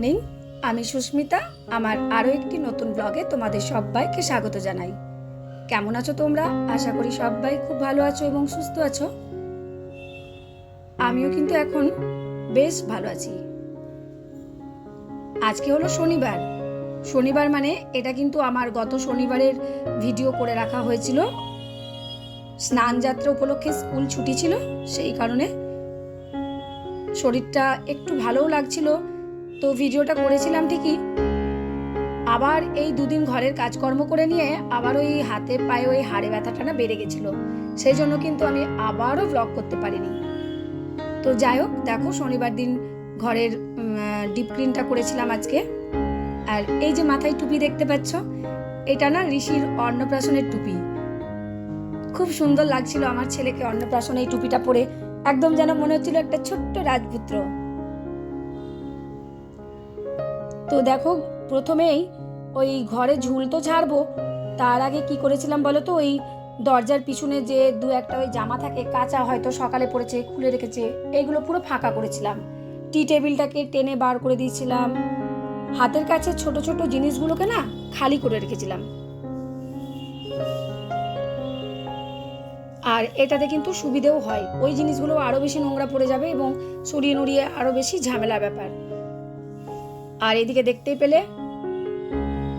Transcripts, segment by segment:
Morning, আমি সুস্মিতা। আমার আরও একটি নতুন ব্লগে তোমাদের সবাইকে স্বাগত জানাই। কেমন আছো তোমরা? আশা করি সবাই খুব ভালো আছো এবং সুস্থ আছো। আমিও কিন্তু এখন বেশ ভালো আছি। আজকে হলো শনিবার। শনিবার মানে এটা কিন্তু আমার গত শনিবারের ভিডিও করে রাখা হয়েছিল। স্নান যাত্রা উপলক্ষে স্কুল ছুটি ছিল, সেই কারণে শরীরটা একটু ভালোও লাগছিল, তো ভিডিওটা করেছিলাম ঠিকই। আবার এই দুদিন ঘরের কাজকর্ম করে নিয়ে আবার ওই হাতে পায়ে ওই হাড়ে ব্যথাটা না বেড়ে গেছিল, সেই জন্য কিন্তু আমি আবারও ব্লগ করতে পারিনি। তো যাই হোক, দেখো শনিবার দিন ঘরের ডিপ ক্লিনটা করেছিলাম আজকে। আর এই যে মাথায় টুপি দেখতে পাচ্ছ, এটা না ঋষির অন্নপ্রাশনের টুপি। খুব সুন্দর লাগছিল আমার ছেলেকে অন্নপ্রাশনে এই টুপিটা পরে, একদম যেন মনে হচ্ছিল একটা ছোট্ট রাজপুত্র। তো দেখো, প্রথমেই ওই ঘরে ঝুল তো ঝাড়বো, তার আগে কি করেছিলাম বলো তো, ওই দরজার পিছনে যে দু একটা ওই জামা থাকে কাঁচা, হয়তো সকালে পড়েছে খুলে রেখেছে, এইগুলো পুরো ফাঁকা করেছিলাম। টি টেবিলটাকে টেনে বার করে দিয়েছিলাম, হাতের কাছে ছোট ছোট জিনিসগুলোকে না খালি করে রেখেছিলাম। আর এটাতে কিন্তু সুবিধেও হয়, ওই জিনিসগুলো আরো বেশি নোংরা পড়ে যাবে এবং সরিয়ে নড়িয়ে আরো বেশি ঝামেলার ব্যাপার। আর এদিকে দেখতেই পেলে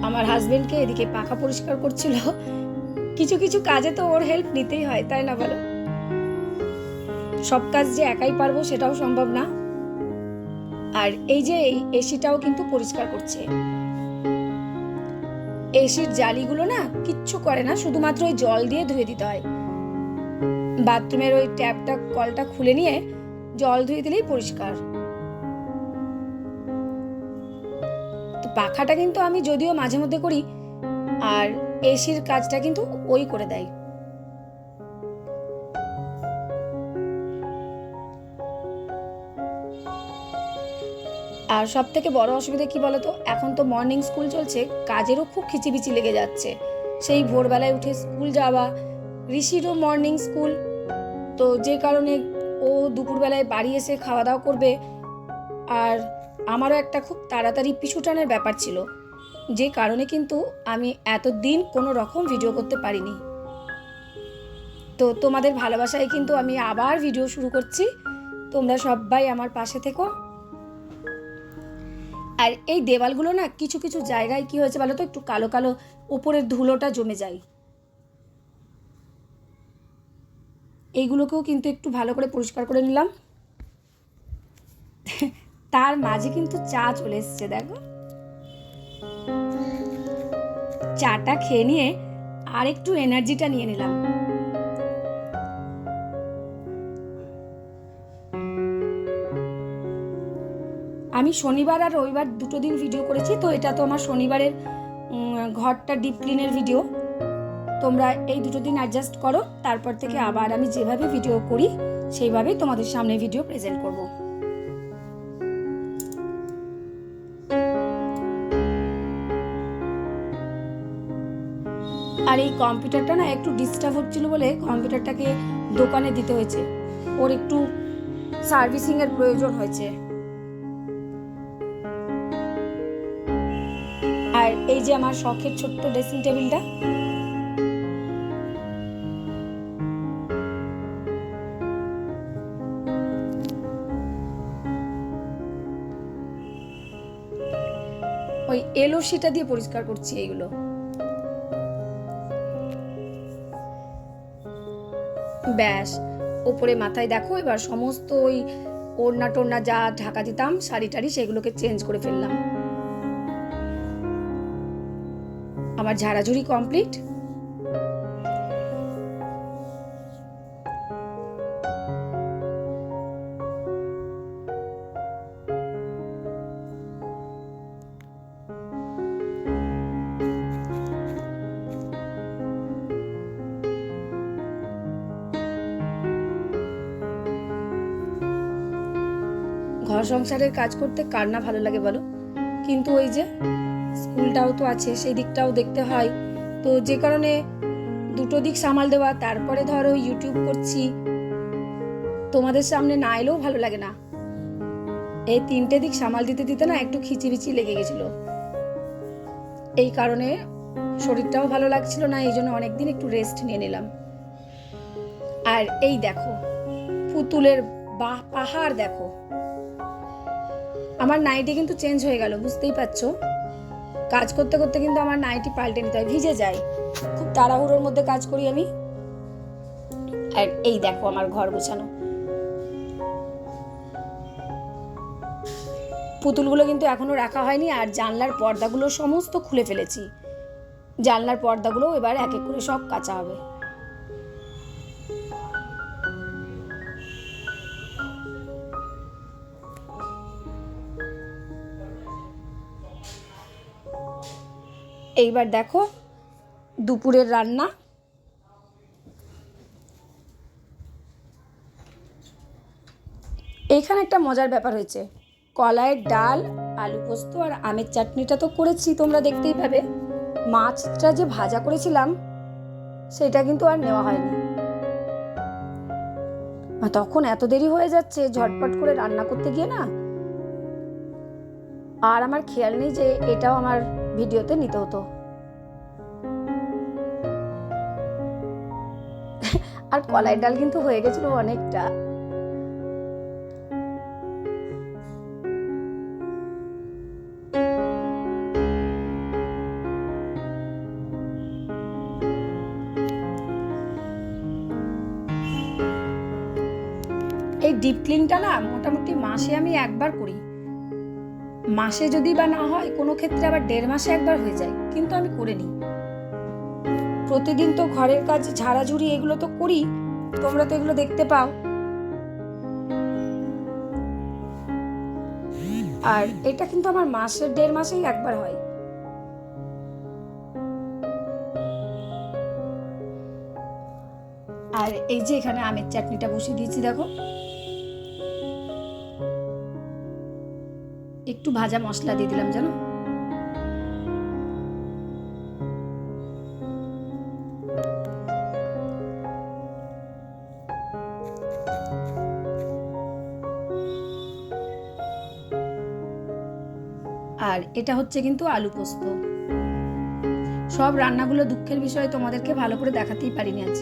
আমার হাজবেন্ডকে এদিকে পাখা পরিষ্কার করছিল। কিছু কিছু কাজে তো ওর হেল্প নিতেই হয়, তাই না বলো? সব কাজ যে একাই পারবো সেটাও সম্ভব না। আর এই যে এই এসিটাও কিন্তু পরিষ্কার করছে। এসির জালিগুলো না কিচ্ছু করে না, শুধুমাত্র ওই জল দিয়ে ধুয়ে দিতে হয়। বাথরুমের ওই ট্যাপটা কলটা খুলে নিয়ে জল ধুয়ে দিলেই পরিষ্কার। তো পাখাটা কিন্তু আমি যদিও মাঝে মধ্যে করি, আর এসির কাজটা কিন্তু ওই করে দেয়। আর সব থেকে বড় অসুবিধা কি বলতো, এখন তো মর্নিং স্কুল চলছে, কাজেরও খুব খিচিবিচি লেগে যাচ্ছে। সেই ভোরবেলায় উঠে স্কুল যাওয়া, ঋষিরও মর্নিং স্কুল, তো যে কারণে ও দুপুরবেলায় বাড়ি এসে খাওয়া দাওয়া করবে। আর আমারও একটা খুব তাড়াতাড়ি পিছুটানের ব্যাপার ছিল, যে কারণে কিন্তু আমি এতদিন কোনো রকম ভিডিও করতে পারিনি। তো তোমাদের ভালোবাসায় কিন্তু আমি আবার ভিডিও শুরু করছি, তোমরা সবাই আমার পাশে থেকো। আর এই দেওয়ালগুলো না কিছু কিছু জায়গায় কি হয়েছে বলো তো, একটু কালো কালো উপরের ধুলোটা জমে যায়, এইগুলোকেও কিন্তু একটু ভালো করে পরিষ্কার করে নিলাম। তার মাঝে কিন্তু চা চলে এসছে, দেখো। চাটা খেয়ে নিয়ে আর একটু এনার্জিটা নিয়ে নিলাম। আমি শনিবার আর রবিবার দুটো দিন ভিডিও করেছি, তো এটা তো আমার শনিবারের ঘরটা ডিপ ক্লিনের ভিডিও। তোমরা এই দুটো দিন অ্যাডজাস্ট করো, তারপর থেকে আবার আমি যেভাবে ভিডিও করি সেইভাবেই তোমাদের সামনে ভিডিও প্রেজেন্ট করব। আর এই কম্পিউটারটা না একটু ডিস্টার্ব হচ্ছিল বলে কম্পিউটারটাকে দোকানে দিতে হয়েছে, ওর একটু সার্ভিসিং এর প্রয়োজন হয়েছে। আর এই যে আমার শখের ছোট্ট ড্রেসিং টেবিলটা, ওই এলোসিটা দিয়ে পরিষ্কার করছি এইগুলো। ব্যাস, ওপরে মাথায় দেখো এবার সমস্ত ওই ওড়না টোড়না যা ঢাকা দিতাম শাড়ি টাড়ি, সেগুলোকে চেঞ্জ করে ফেললাম। আমার ঝাড়াঝুড়ি কমপ্লিট। ঘর সংসারের কাজ করতে কার না ভালো লাগে বলো, কিন্তু ওই যে স্কুলটাও তো আছে, সেই দিকটাও দেখতে হয়। তো যে কারণে দুটো দিক সামাল দেওয়া, তারপরে ধরো ইউটিউব করছি, তোমাদের সামনে না এলেও ভালো লাগে না। এই 3টে দিক সামাল দিতে দিতে না একটু খিচিবিচি লেগে গেছিলো, এই কারণে শরীরটাও ভালো লাগছিল না, এই জন্য অনেকদিন একটু রেস্ট নিয়ে নিলাম। আর এই দেখো পুতুলের পাহাড় দেখো। আমার নাইটি কিন্তু চেঞ্জ হয়ে গেল, বুঝতেই পারছো। কাজ করতে করতে কিন্তু আমার নাইটি পাল্টে নিতে হয়, ভিজে যায়, খুব তাড়াহুড়োর মধ্যে কাজ করি আমি। আর এই দেখো আমার ঘর গোছানো। পুতুলগুলো কিন্তু এখনো রাখা হয়নি, আর জানলার পর্দাগুলো সমস্ত খুলে ফেলেছি। জানলার পর্দাগুলো এবার এক এক করে সব কাচা হবে। এইবার দেখো দুপুরের রান্না। এইখানে একটা মজার ব্যাপার হয়েছে, কলাইয়ের ডাল, আলু পোস্ত আর আমের চাটনিটা তো করেছি, তোমরা দেখতেই পাবে। মাছটা যে ভাজা করেছিলাম সেটা কিন্তু আর নেওয়া হয়নি। তখন এত দেরি হয়ে যাচ্ছে ঝটপট করে রান্না করতে গিয়ে না, আর আমার খেয়াল নেই যে এটাও আমার ভিডিওতে নিতে হতো। আর কলাইয়ের ডাল কিন্তু হয়ে গেছিল অনেকটা। এই ডিপ ক্লিনটা না মোটামুটি মাসে আমি একবার করি, মাসে যদি বা না হয় কোনো ক্ষেত্রে আবার 1.5 মাসে একবার হয়ে যায়, কিন্তু আমি করে নিই। প্রতিদিন তো ঘরের কাজ ঝাড়াঝুড়ি এগুলো তো করি, তোমরা তো এগুলো দেখতে পাও। আর এটা কিন্তু আমার মাসের 1.5 মাসেই একবার হয়। আর এই যে এখানে আমের চাটনিটা বসিয়ে দিয়েছি দেখো, একটু ভাজা মশলা দিয়ে দিলাম জানো। আর এটা হচ্ছে কিন্তু আলু পোস্ত। সব রান্নাগুলো দুঃখের বিষয় তোমাদেরকে ভালো করে দেখাতেই পারিনি আজ।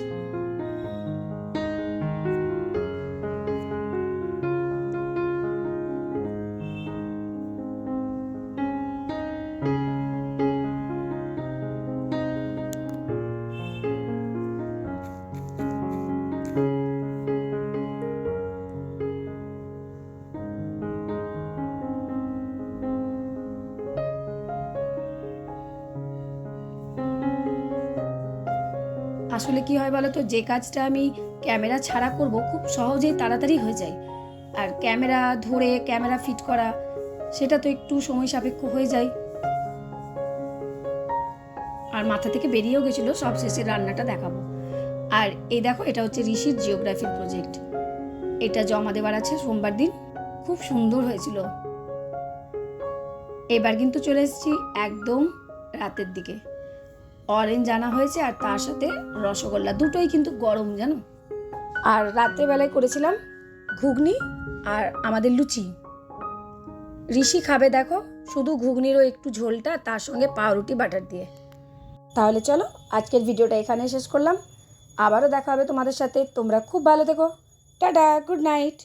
আসলে কি হয় বলো তো, যে কাজটা আমি ক্যামেরা ছাড়া করব খুব সহজেই তাড়াতাড়ি হয়ে যায়, আর ক্যামেরা ধরে ক্যামেরা ফিট করা সেটা তো একটু সময় সাপেক্ষ হয়ে যায়। আর মাথা থেকে বেরিয়েও গেছিলো সব শেষে রান্নাটা দেখাবো। আর এই দেখো এটা হচ্ছে ঋষির জিওগ্রাফির প্রজেক্ট, এটা জমা দেওয়ার আছে সোমবার দিন। খুব সুন্দর হয়েছিল। এবার কিন্তু চলে এসেছি একদম রাতের দিকে। অরেঞ্জ আনা হয়েছে আর তার সাথে রসগোল্লা, দুটোই কিন্তু গরম জানো। আর রাত্রেবেলায় করেছিলাম ঘুগনি আর আমাদের লুচি। ঋষি খাবে দেখো শুধু ঘুগনিরও একটু ঝোলটা, তার সঙ্গে পাউরুটি বাটার দিয়ে। তাহলে চলো আজকের ভিডিওটা এখানে শেষ করলাম, আবারও দেখা হবে তোমাদের সাথে। তোমরা খুব ভালো থেকো, টাটা, গুড নাইট।